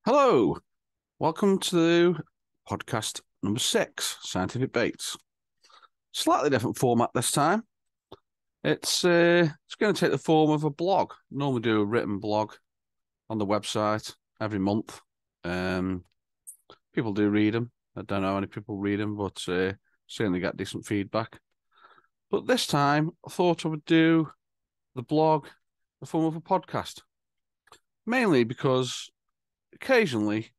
Hello, welcome to podcast number 6, Scientific Baits. Slightly different format this time. It's going to take the form of a blog. Normally do a written blog on the website every month. People do read them. I don't know how many people read them, but certainly get decent feedback. But this time, I thought I would do the blog in the form of a podcast, mainly because occasionally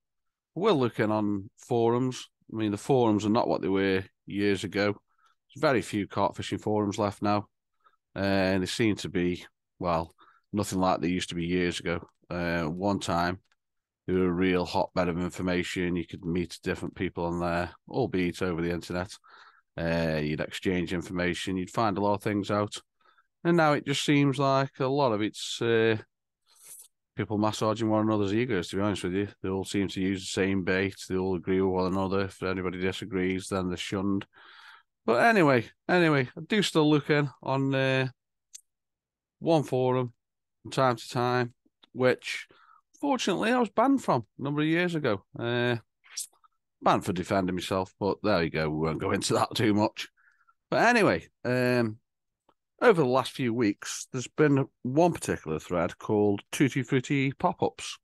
we're looking on forums. I mean, the forums are not what they were years ago. There's very few carp fishing forums left now. And they seem to be, well, nothing like they used to be years ago. One time, they were a real hotbed of information. You could meet different people on there, albeit over the internet. You'd exchange information. You'd find a lot of things out. And now it just seems like a lot of it's people massaging one another's egos, to be honest with you. They all seem to use the same bait. They all agree with one another. If anybody disagrees, then they're shunned. But anyway, I do still look in on one forum from time to time, which fortunately I was banned from a number of years ago. Banned for defending myself, but there you go. We won't go into that too much. But anyway, over the last few weeks, there's been one particular thread called Tutti Frutti Pop-Ups.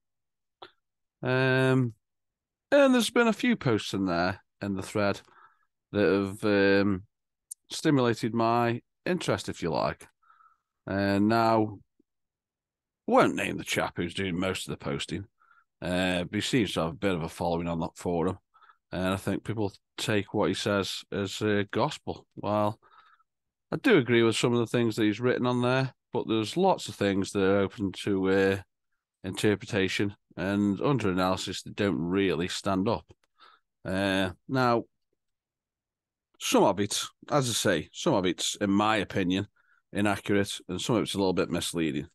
And there's been a few posts in there in the thread that have stimulated my interest, if you like. And now, I won't name the chap who's doing most of the posting, but he seems to have a bit of a following on that forum. And I think people take what he says as gospel. Well, I do agree with some of the things that he's written on there, but there's lots of things that are open to interpretation and under analysis that don't really stand up. Now, some of it, as I say, some of it's, in my opinion, inaccurate, and some of it's a little bit misleading.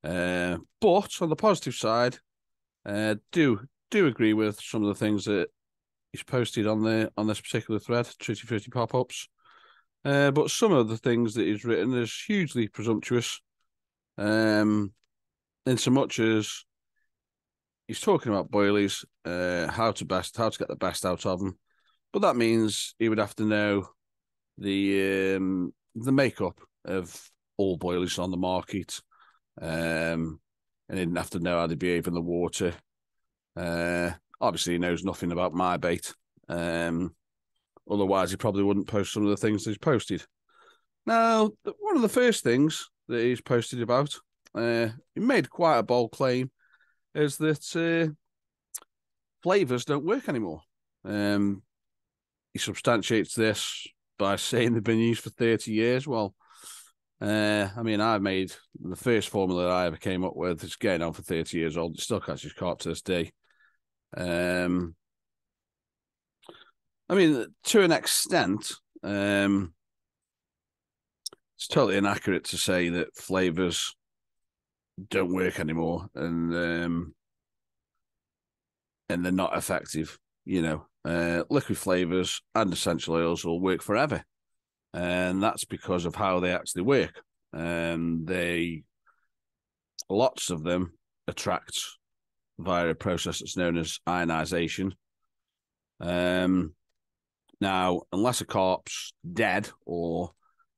But on the positive side, do agree with some of the things that he's posted on this particular thread, Tutti Frutti Pop-Ups. But some of the things that he's written is hugely presumptuous, in so much as he's talking about boilies, how to get the best out of them. But that means he would have to know the makeup of all boilies on the market, and he didn't have to know how they behave in the water. Obviously, he knows nothing about my bait. Otherwise, he probably wouldn't post some of the things that he's posted. Now, one of the first things that he's posted about, he made quite a bold claim, is that flavors don't work anymore. He substantiates this by saying they've been used for 30 years. Well, I mean, I made the first formula that I ever came up with. It's getting on for 30 years old. It still catches carp to this day. I mean, to an extent, it's totally inaccurate to say that flavors don't work anymore and they're not effective. You know, liquid flavors and essential oils will work forever, and that's because of how they actually work. And lots of them attract via a process that's known as ionization. Now, unless a carp's dead or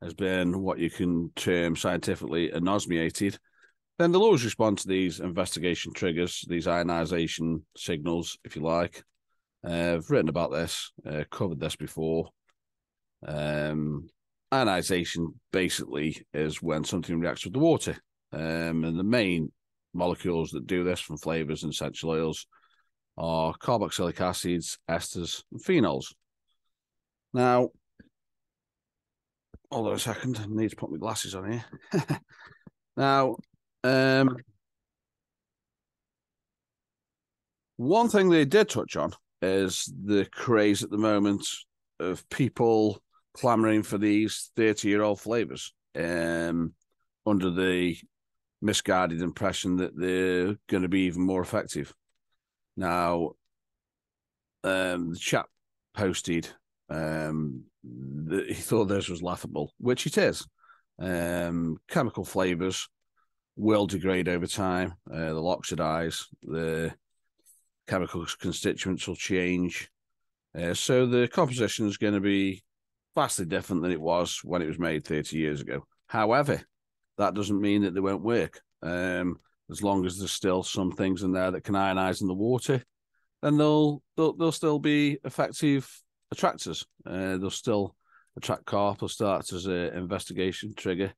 has been what you can term scientifically anosmiated, then they'll always respond to these investigation triggers, these ionization signals, if you like. I've written about this, covered this before. Ionization basically is when something reacts with the water. And the main molecules that do this from flavors and essential oils are carboxylic acids, esters, and phenols. Now, hold on a second. I need to put my glasses on here. Now, one thing they did touch on is the craze at the moment of people clamoring for these 30-year-old flavors, under the misguided impression that they're going to be even more effective. Now, the chap posted he thought this was laughable, which it is. Chemical flavors will degrade over time. They'll oxidize. chemical constituents will change. So the composition is going to be vastly different than it was when it was made 30 years ago. However, that doesn't mean that they won't work. As long as there's still some things in there that can ionize in the water, then they'll still be effective attractors. They'll still attract carp. They'll start as an investigation trigger.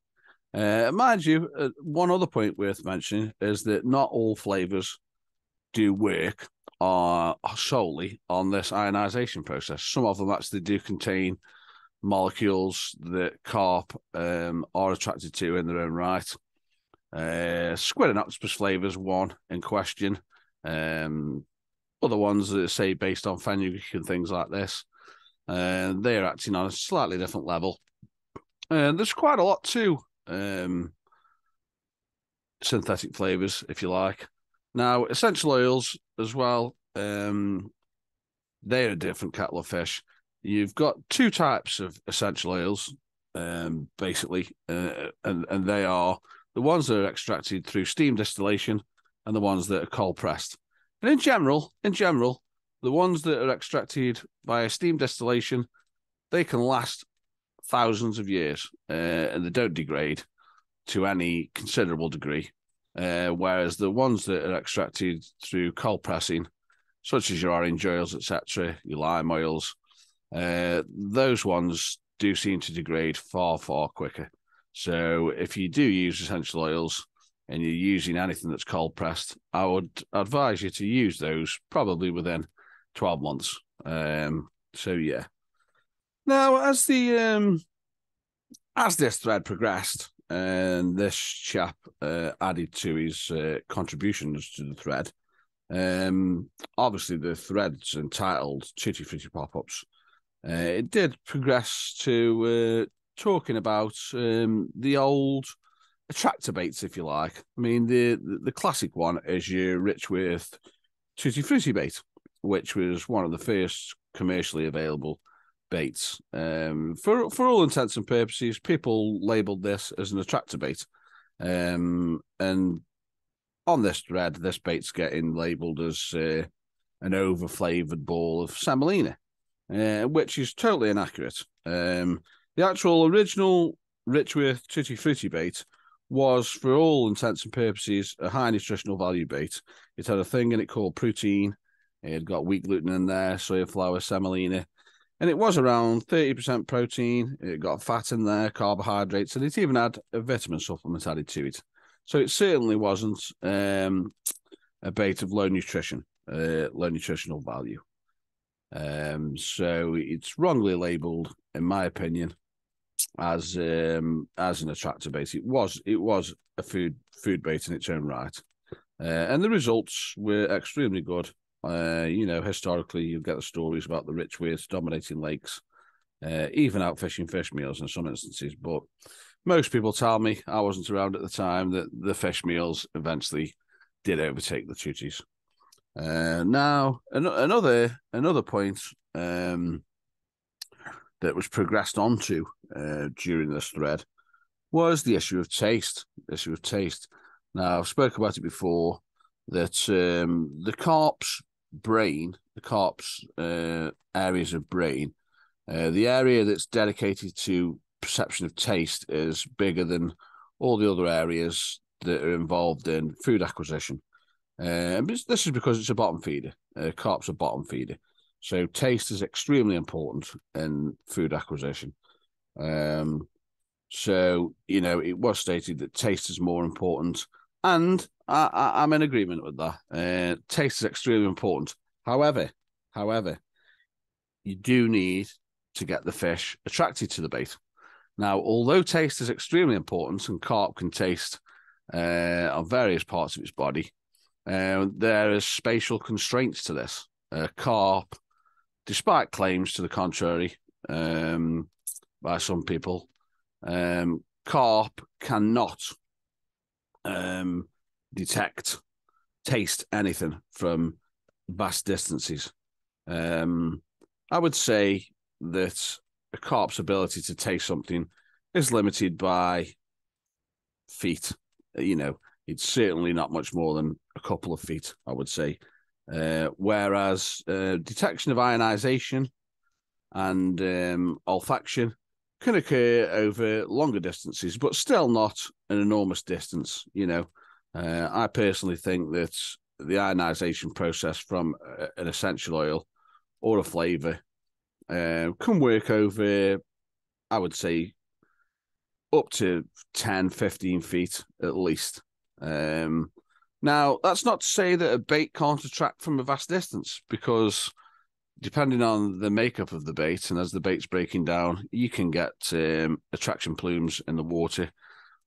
Mind you, one other point worth mentioning is that not all flavors do work solely on this ionization process. Some of them actually do contain molecules that carp are attracted to in their own right. Squid and octopus flavors one in question. Other ones that say based on fenugreek and things like this, they are acting on a slightly different level. There's quite a lot too. Synthetic flavors, if you like. Now, essential oils as well, they're a different kettle of fish. You've got two types of essential oils, basically, and they are the ones that are extracted through steam distillation and the ones that are cold pressed. And in general, the ones that are extracted via steam distillation, they can last thousands of years, and they don't degrade to any considerable degree. Whereas the ones that are extracted through cold pressing, such as your orange oils, etc., your lime oils, those ones do seem to degrade far, far quicker. So if you do use essential oils and you're using anything that's cold pressed, I would advise you to use those probably within 12 months. So yeah. Now, as this thread progressed and this chap added to his contributions to the thread, obviously the thread's entitled Tutti Frutti Pop-Ups. It did progress to talking about the old attractor baits, if you like. I mean, the classic one is your Richworth Tutti Frutti bait, which was one of the first commercially available baits. For all intents and purposes, people labelled this as an attractor bait. And on this thread, this bait's getting labelled as an over-flavoured ball of semolina, which is totally inaccurate. The actual original Richworth Tutti Frutti bait was, for all intents and purposes, a high nutritional value bait. It had a thing in it called protein. It had got wheat gluten in there, soya flour, semolina, and it was around 30% protein. It got fat in there, carbohydrates, and it even had a vitamin supplement added to it. So it certainly wasn't a bait of low nutritional value. So it's wrongly labelled, in my opinion, as an attractor bait. It was a food bait in its own right, and the results were extremely good. Historically, you get the stories about the Richworths dominating lakes, even out fishing fish meals in some instances. But most people tell me, I wasn't around at the time, that the fish meals eventually did overtake the tutties. Now, another point that was progressed onto during this thread was the issue of taste. Now, I've spoken about it before, that the carp's brain, areas of brain, the area that's dedicated to perception of taste is bigger than all the other areas that are involved in food acquisition. This is because it's a bottom feeder. Carp's a bottom feeder. So taste is extremely important in food acquisition. So, it was stated that taste is more important. And I'm in agreement with that. Taste is extremely important. However, you do need to get the fish attracted to the bait. Now, although taste is extremely important and carp can taste on various parts of its body, there is spatial constraints to this. Carp, despite claims to the contrary by some people, carp cannot taste anything from vast distances. I would say that a carp's ability to taste something is limited by feet. It's certainly not much more than a couple of feet, I would say. whereas detection of ionization and olfaction can occur over longer distances, but still not an enormous distance. I personally think that the ionization process from an essential oil or a flavor can work over, I would say, up to 10, 15 feet at least. Now, that's not to say that a bait can't attract from a vast distance, because depending on the makeup of the bait and as the bait's breaking down, you can get attraction plumes in the water,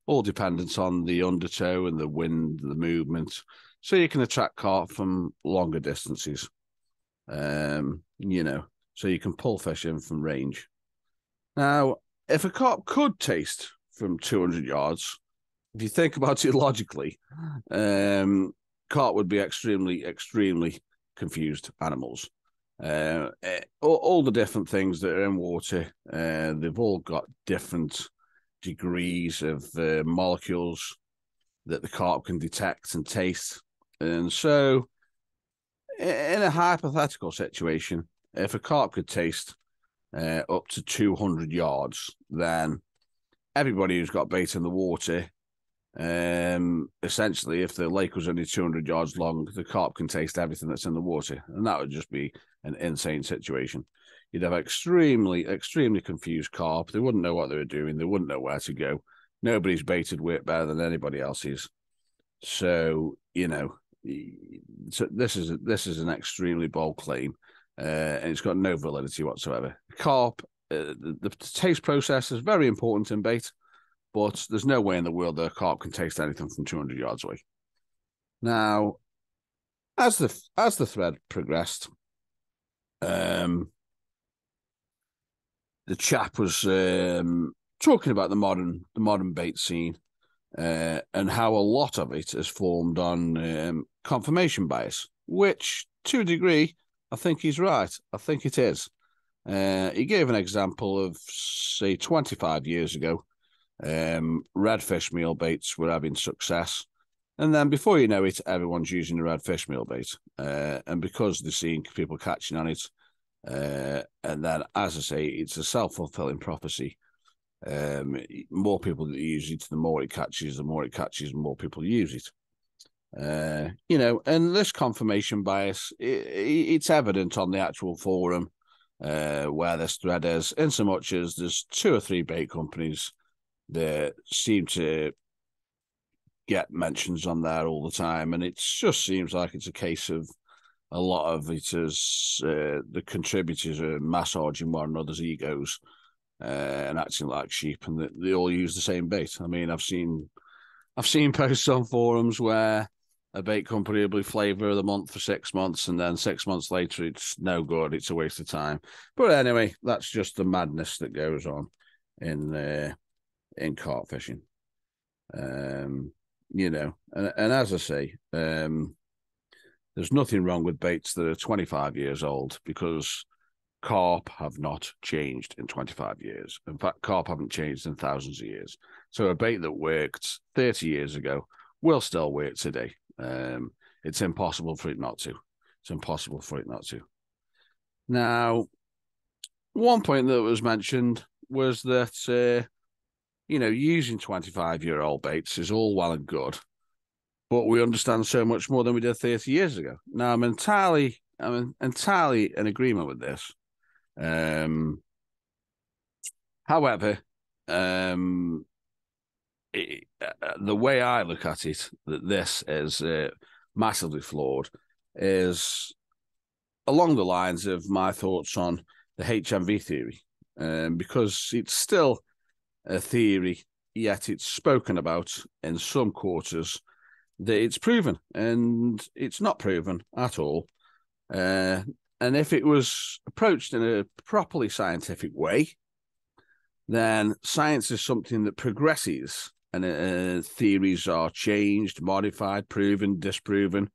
all dependent on the undertow and the wind, the movement. So you can attract carp from longer distances, so you can pull fish in from range. Now, if a carp could taste from 200 yards, if you think about it logically, carp would be extremely, extremely confused animals. All the different things that are in water, they've all got different degrees of molecules that the carp can detect and taste. And so, in a hypothetical situation, if a carp could taste up to 200 yards, then everybody who's got bait in the water, essentially, if the lake was only 200 yards long, the carp can taste everything that's in the water, and that would just be an insane situation. You'd have extremely, extremely confused carp. They wouldn't know what they were doing. They wouldn't know where to go. Nobody's baited weight better than anybody else's. So, so this is an extremely bold claim, and it's got no validity whatsoever. Carp, the taste process is very important in bait, but there's no way in the world that a carp can taste anything from 200 yards away. Now, as the thread progressed, the chap was talking about the modern bait scene, and how a lot of it is formed on confirmation bias, which, to a degree, I think he's right. I think it is. He gave an example of, say, 25 years ago. Redfish meal baits were having success, and then before you know it, everyone's using the redfish meal bait, and because they're seeing people catching on it, and then, as I say, it's a self-fulfilling prophecy. More people that use it, the more it catches, more people use it. And this confirmation bias, it's evident on the actual forum where this thread is, in so much as there's 2 or 3 bait companies that seem to get mentions on there all the time, and it just seems like it's a case of a lot of it is the contributors are massaging one another's egos and acting like sheep, and they all use the same bait. I mean, I've seen posts on forums where a bait company will be flavor of the month for 6 months, and then 6 months later it's no good, it's a waste of time. But anyway, that's just the madness that goes on in carp fishing. And as I say, there's nothing wrong with baits that are 25 years old, because carp have not changed in 25 years. In fact, carp haven't changed in thousands of years. So a bait that worked 30 years ago will still work today. It's impossible for it not to. Now, one point that was mentioned was that, using 25-year-old baits is all well and good, but we understand so much more than we did 30 years ago. Now, I'm entirely in agreement with this. However, the way I look at it, that this is massively flawed, is along the lines of my thoughts on the HMV theory, because it's still a theory, yet it's spoken about in some quarters that it's proven, and it's not proven at all. And if it was approached in a properly scientific way, then science is something that progresses, and theories are changed, modified, proven, disproven,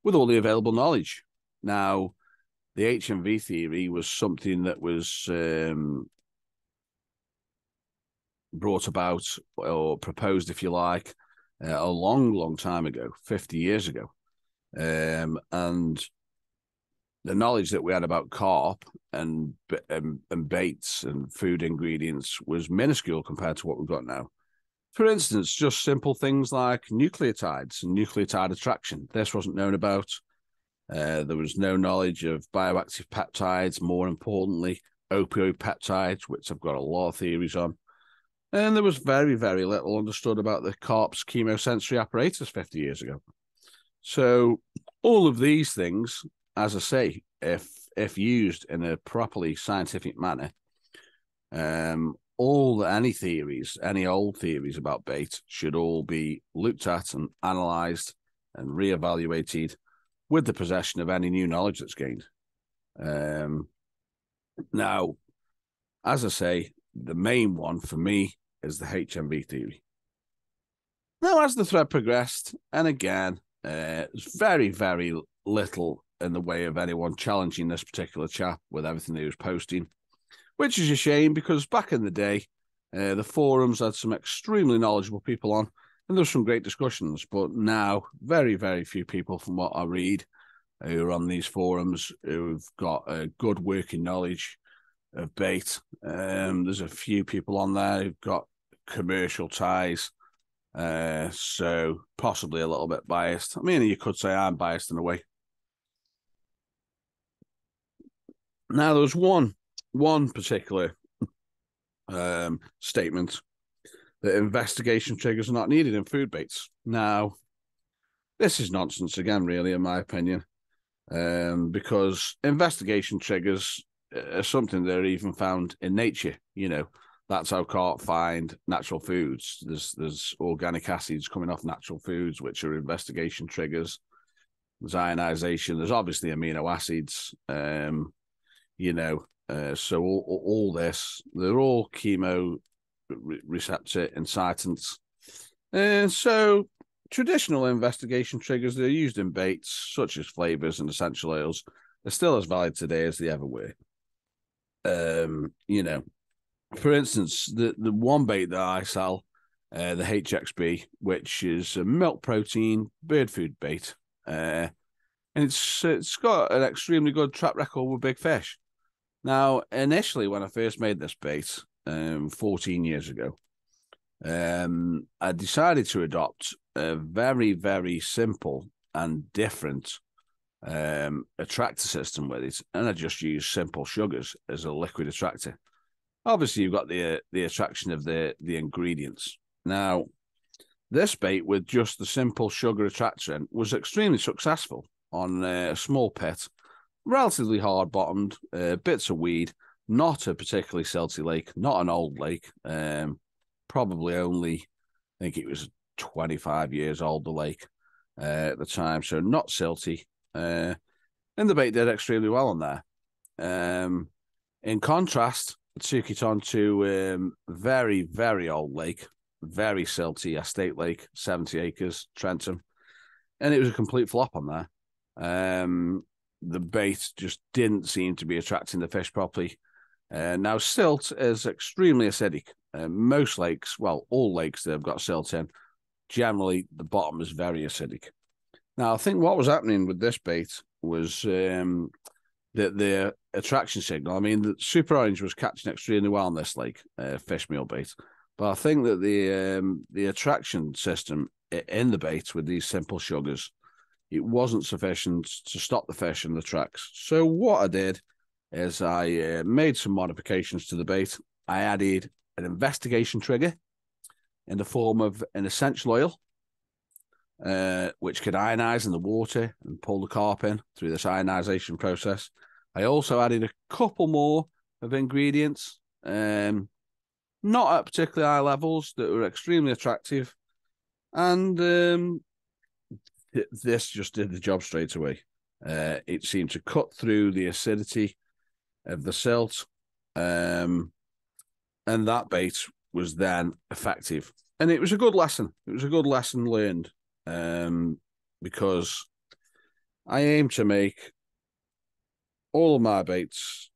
with all the available knowledge. Now, the HMV theory was something that was brought about, or proposed, if you like, a long, long time ago, 50 years ago. And the knowledge that we had about carp and baits and food ingredients was minuscule compared to what we've got now. For instance, just simple things like nucleotides and nucleotide attraction. This wasn't known about. There was no knowledge of bioactive peptides, more importantly, opioid peptides, which I've got a lot of theories on. And there was very, very little understood about the carp's chemosensory apparatus 50 years ago. So all of these things, as I say, if used in a properly scientific manner, any theories, any old theories about bait should all be looked at and analysed and reevaluated with the possession of any new knowledge that's gained. Now, as I say, the main one for me is the HMV theory. Now, as the thread progressed, and again, there's very, very little in the way of anyone challenging this particular chap with everything he was posting, which is a shame because back in the day, the forums had some extremely knowledgeable people on, and there was some great discussions. But now, very, very few people from what I read who are on these forums who've got a good working knowledge of bait. There's a few people on there who've got commercial ties, so possibly a little bit biased. I mean, you could say I'm biased in a way. Now, there was one particular statement that investigation triggers are not needed in food baits. Now, this is nonsense again, really, in my opinion, because investigation triggers are something that are even found in nature. You know, that's how carp find natural foods. There's organic acids coming off natural foods, which are investigation triggers. There's ionization. There's obviously amino acids. So all this, they're all chemoreceptor incitants. And so traditional investigation triggers that are used in baits, such as flavors and essential oils, are still as valid today as they ever were. For instance, the one bait that I sell, the HXB, which is a milk protein bird food bait, and it's got an extremely good track record with big fish. Now, initially, when I first made this bait 14 years ago, I decided to adopt a very, very simple and different attractor system with it, and I just used simple sugars as a liquid attractor. Obviously, you've got the attraction of the ingredients. Now, this bait with just the simple sugar attractor in was extremely successful on a small pit, relatively hard bottomed, bits of weed, not a particularly silty lake, not an old lake, probably only, I think it was 25 years old, the lake at the time, so not silty. And the bait did extremely well on there. In contrast, I took it on to very, very old lake, very silty, Estate Lake, 70 acres, Trentham, and it was a complete flop on there. The bait just didn't seem to be attracting the fish properly. Now, silt is extremely acidic. Most lakes, well, all lakes that have got silt in, generally the bottom is very acidic. Now, I think what was happening with this bait was the attraction signal. I mean, the Super Orange was catching extremely well on this lake, fish meal bait. But I think that the attraction system in the bait with these simple sugars, it wasn't sufficient to stop the fish in the tracks. So what I did is I made some modifications to the bait. I added an investigation trigger in the form of an essential oil, which could ionize in the water and pull the carp in through this ionization process. I also added a couple more of ingredients, not at particularly high levels, that were extremely attractive. And this just did the job straight away. It seemed to cut through the acidity of the silt, and that bait was then effective. And it was a good lesson. It was a good lesson learned, because I aim to make all of my baits,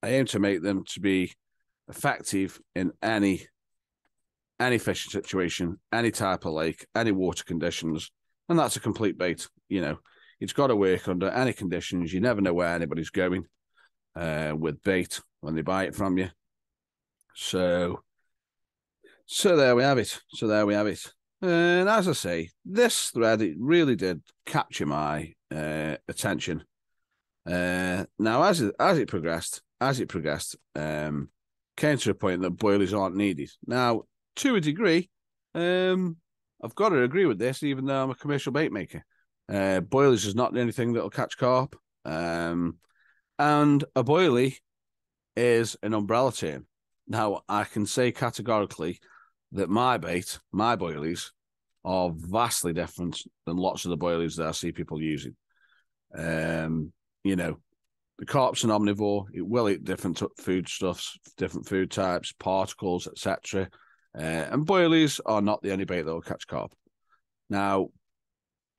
I aim to make them to be effective in any fishing situation, any type of lake, any water conditions, and that's a complete bait. You know, it's got to work under any conditions. You never know where anybody's going with bait when they buy it from you. So there we have it. And as I say, this thread, it really did capture my attention. Now, as it progressed, came to a point that boilies aren't needed. Now, to a degree, I've got to agree with this, even though I'm a commercial bait maker. Boilies is not the only thing that'll catch carp. And a boilie is an umbrella term. Now, I can say categorically that my boilies, are vastly different than lots of the boilies that I see people using. The carp's an omnivore. It will eat different foodstuffs, different food types, particles, etc. And boilies are not the only bait that will catch carp. Now,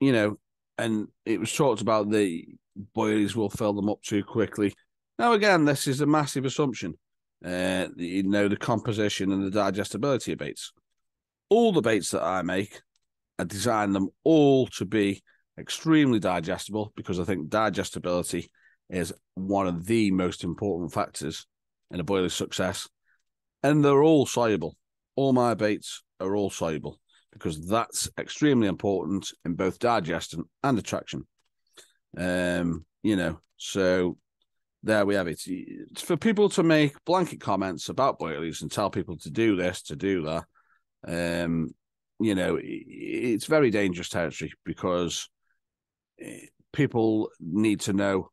and it was talked about the boilies will fill them up too quickly. Now, again, this is a massive assumption. The composition and the digestibility of baits. All the baits that I make, I design them all to be extremely digestible, because I think digestibility is one of the most important factors in a boiler's success. And they're all soluble. All my baits are all soluble, because that's extremely important in both digestion and attraction. So there we have it. It's for people to make blanket comments about boilies and tell people to do this, to do that. It's very dangerous territory, because people need to know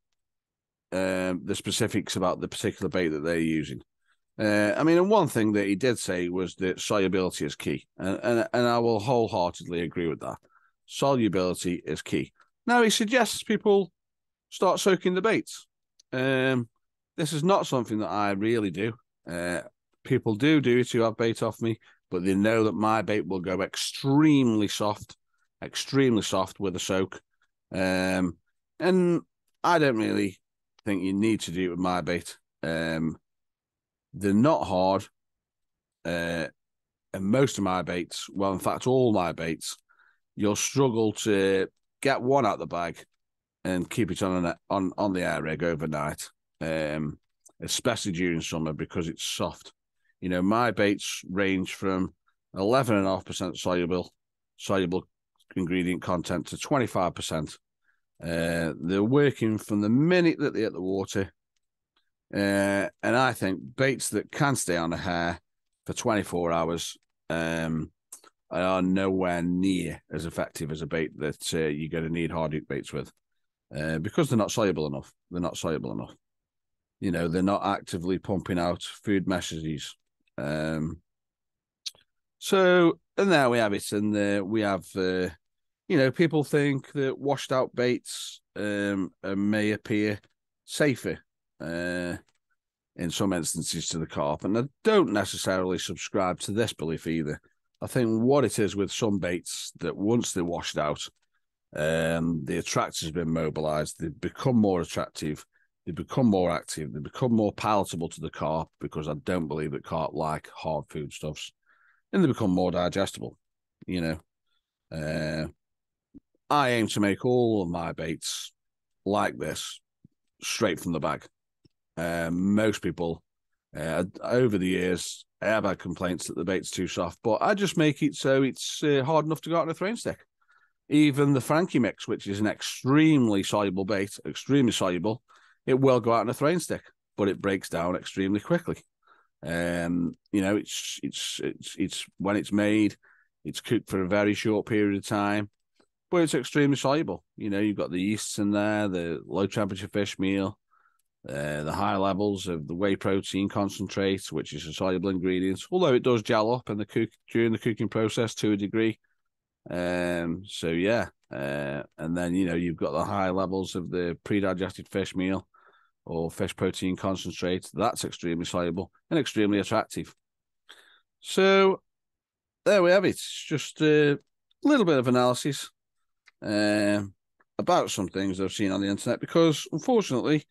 the specifics about the particular bait that they're using. And one thing that he did say was that solubility is key, and I will wholeheartedly agree with that. Solubility is key. Now, he suggests people start soaking the baits. This is not something that I really do. People do it who have bait off me, but they know that my bait will go extremely soft with a soak. And I don't really think you need to do it with my bait. They're not hard. And most of my baits, well, in fact, all my baits, you'll struggle to get one out the bag and keep it on the air rig overnight, especially during summer, because it's soft. My baits range from 11.5% soluble ingredient content to 25%. They're working from the minute that they hit the water. And I think baits that can stay on the hair for 24 hours are nowhere near as effective as a bait that you're going to need hard hook baits with, because they're not soluble enough. They're not actively pumping out food messages. So, and there we have it. And we have, people think that washed out baits may appear safer in some instances to the carp. And I don't necessarily subscribe to this belief either. I think what it is with some baits, that once they're washed out, the attractor's been mobilized, they become more attractive, they become more active, they become more palatable to the carp, because I don't believe that carp like hard foodstuffs, and they become more digestible. I aim to make all of my baits like this, straight from the bag. Most people, over the years, I have had complaints that the bait's too soft, but I just make it so it's hard enough to go out on a throwing stick. Even the Frankie mix, which is an extremely soluble bait, extremely soluble, it will go out on a throwing stick, but it breaks down extremely quickly. It's when it's made, it's cooked for a very short period of time, but it's extremely soluble. You've got the yeasts in there, the low temperature fish meal, the high levels of the whey protein concentrate, which is a soluble ingredient, although it does gel up in during the cooking process to a degree. And then you've got the high levels of the pre-digested fish meal or fish protein concentrate. That's extremely soluble and extremely attractive. So there we have it. It's just a little bit of analysis about some things I've seen on the internet, because unfortunately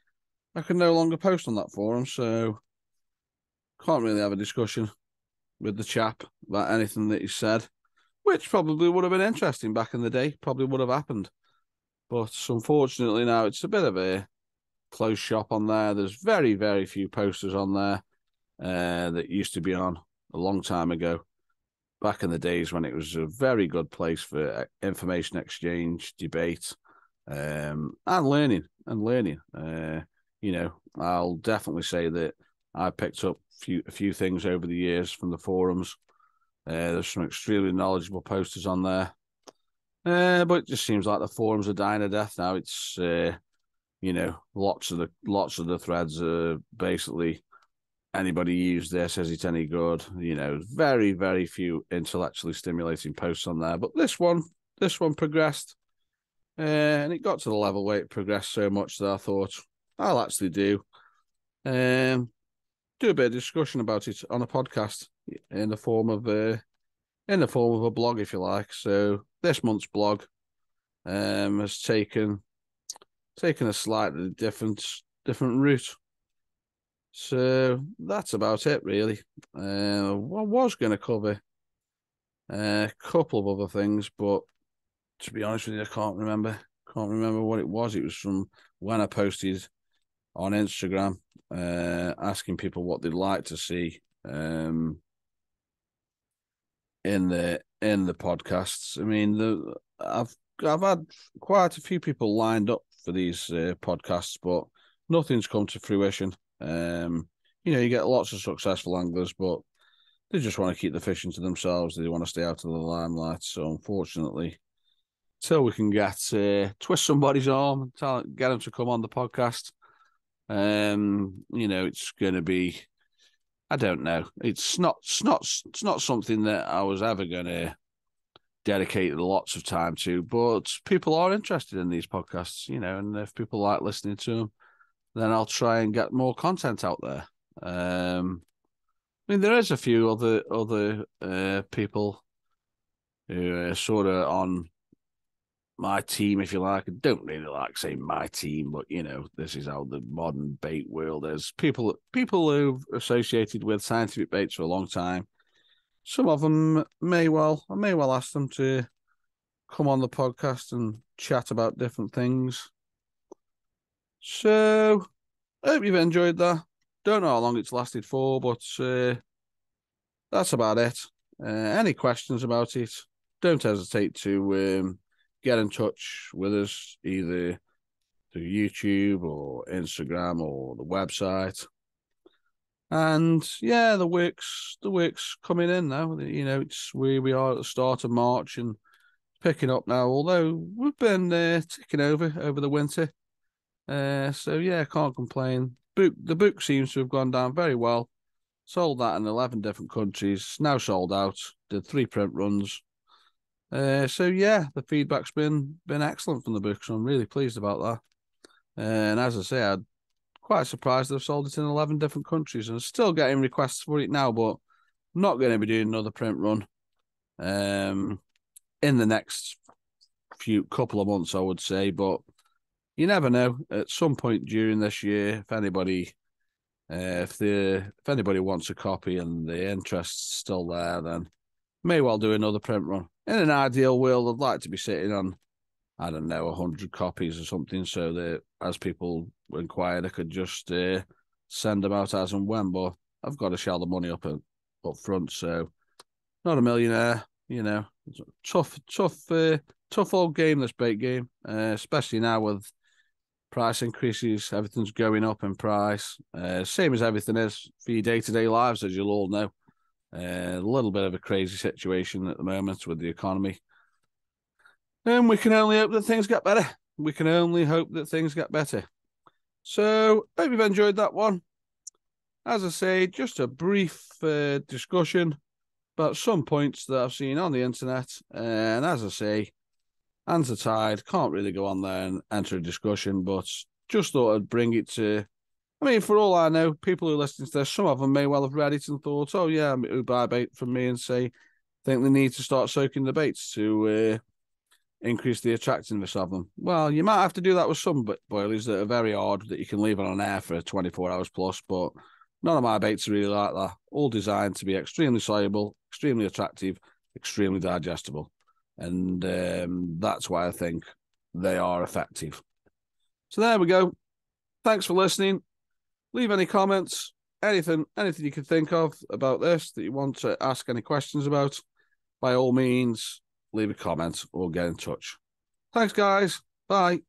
I can no longer post on that forum, so can't really have a discussion with the chap about anything that he said, which probably would have been interesting back in the day, probably would have happened. But unfortunately now it's a bit of a closed shop on there. There's very, very few posters on there that used to be on a long time ago, back in the days when it was a very good place for information exchange, debate, and learning. I'll definitely say that I picked up a few things over the years from the forums. There's some extremely knowledgeable posters on there. But it just seems like the forums are dying a death now. It's lots of the threads are basically anybody use this, is it any good? Very, very few intellectually stimulating posts on there. But this one progressed, and it got to the level where it progressed so much that I thought I'll actually do a bit of discussion about it on a podcast in the form of a blog, if you like. So this month's blog has taken a slightly different route. So that's about it, really. I was going to cover a couple of other things, but to be honest with you, I can't remember what it was. It was from when I posted on Instagram asking people what they'd like to see in the podcasts. I mean, I've had quite a few people lined up for these podcasts, but nothing's come to fruition. You get lots of successful anglers, but they just want to keep the fishing to themselves. They want to stay out of the limelight. So unfortunately, till we can get twist somebody's arm and get them to come on the podcast, it's going to be, I don't know. It's not something that I was ever going to dedicate lots of time to, but people are interested in these podcasts, and if people like listening to them, then I'll try and get more content out there. I mean, there is a few other people who are sort of on my team, if you like. I don't really like saying my team, but this is how the modern bait world is. People who've associated with scientific baits for a long time. Some of them I may well ask them to come on the podcast and chat about different things. So I hope you've enjoyed that. Don't know how long it's lasted for, but that's about it. Any questions about it, don't hesitate to get in touch with us either through YouTube or Instagram or the website. And yeah, the work's coming in now. It's we are at the start of March and picking up now. Although we've been ticking over the winter. So yeah, can't complain. The book seems to have gone down very well. Sold that in 11 different countries. Now sold out. Did 3 print runs. So yeah, the feedback's been excellent from the book. So I'm really pleased about that. And as I say, I'm quite surprised they've sold it in 11 different countries, and still getting requests for it now. But I'm not going to be doing another print run in the next couple of months, I would say. But you never know. At some point during this year, if anybody wants a copy and the interest's still there, then may well do another print run. In an ideal world, I'd like to be sitting on, I don't know, 100 copies or something, so that as people inquire, I could just send them out as and when. But I've got to shell the money up front, so not a millionaire. It's a tough old game, this bait game, especially now with price increases. Everything's going up in price, same as everything is for your day-to-day lives, as you'll all know. A little bit of a crazy situation at the moment with the economy, and we can only hope that things get better. So hope you've enjoyed that one. As I say, just a brief discussion about some points that I've seen on the internet, and as I say, hands are tied, can't really go on there and enter a discussion, but just thought I'd bring it to, I mean, for all I know, people who are listening to this, some of them may well have read it and thought, oh yeah, who buy bait from me and think they need to start soaking the baits to increase the attractiveness of them. Well, you might have to do that with some boilies that are very hard, that you can leave on air for 24 hours plus, but none of my baits are really like that. All designed to be extremely soluble, extremely attractive, extremely digestible. And that's why I think they are effective. So there we go. Thanks for listening. Leave any comments, anything you can think of about this that you want to ask any questions about. By all means, leave a comment or get in touch. Thanks, guys. Bye.